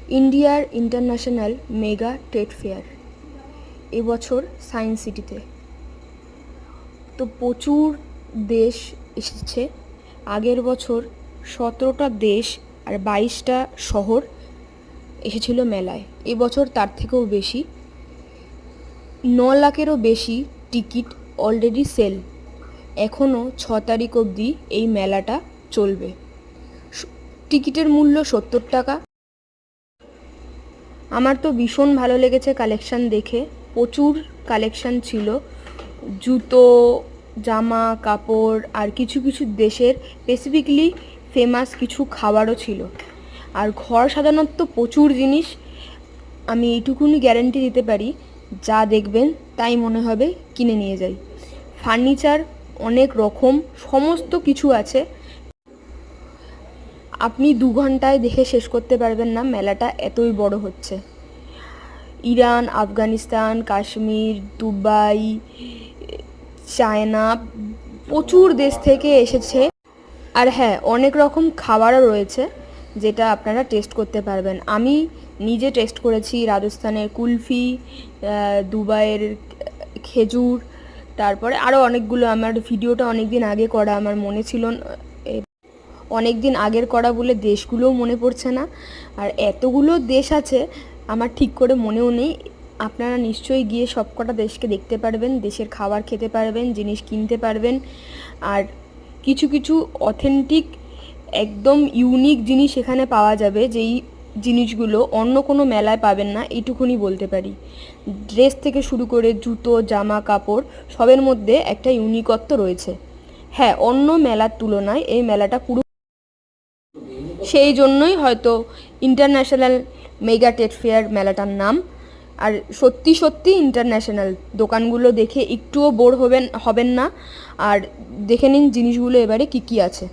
ইন্ডিয়ার international mega trade fair এবছর science সিটিতে। তো প্রচুর দেশ এসেছে। আগের বছর 17টা দেশ আর 22টা শহর এসেছিল মেলায়। এবছর তার থেকেও বেশি, 9 লাখেরও বেশি টিকিট অলরেডি সেল। এখনও 6 তারিখ অবধি এই মেলাটা চলবে। টিকিটের মূল্য 70 টাকা। আমার তো ভীষণ ভালো লেগেছে কালেকশান দেখে। প্রচুর কালেকশান ছিল, জুতো, জামা কাপড়, আর কিছু কিছু দেশের স্পেসিফিকলি ফেমাস কিছু খাবারও ছিল। আর ঘর সাজানোর তো প্রচুর জিনিস। আমি এইটুকুনি গ্যারেন্টি দিতে পারি, যা দেখবেন তাই মনে হবে কিনে নিয়ে যাই। ফার্নিচার অনেক রকম, সমস্ত কিছু আছে। আপনি 2 ঘন্টায় দেখে শেষ করতে পারবেন না, মেলাটা এতই বড় হচ্ছে। Iran, Afghanistan, Kashmir, Dubai, China, প্রচুর দেশ থেকে এসেছে। আর হ্যাঁ, অনেক রকম খাবারও রয়েছে যেটা আপনারা টেস্ট করতে পারবেন। আমি নিজে টেস্ট করেছি রাজস্থানের কুলফি, দুবাইয়ের খেজুর, তারপরে আরও অনেকগুলো। আমার ভিডিওটা অনেক দিন আগে করা, আমার মনে ছিল অনেক দিন আগের করা বলে দেশগুলোও মনে পড়ছে না। আর এতগুলো দেশ আছে আমার ঠিক করে মনেও নেই। আপনারা নিশ্চয়ই গিয়ে সব কটা দেশকে দেখতে পারবেন, দেশের খাবার খেতে পারবেন, জিনিস কিনতে পারবেন। আর কিছু কিছু অথেন্টিক একদম ইউনিক জিনিস এখানে পাওয়া যাবে, যেই জিনিসগুলো অন্য কোনো মেলায় পাবেন না, এইটুকুনি বলতে পারি। ড্রেস থেকে শুরু করে জুতো, জামা কাপড়, সবের মধ্যে একটা ইউনিকত্ব রয়েছে। হ্যাঁ, অন্য মেলার তুলনায় এই মেলাটা পুরো, সেই জন্যই হয়তো ইন্টারন্যাশনাল মেগা ট্রেড ফেয়ার মেলাটার নাম। আর সত্যি সত্যি ইন্টারন্যাশনাল। দোকানগুলো দেখে একটুও বোর হবেন না। আর দেখে নিন জিনিসগুলো এবারে কী কী আছে।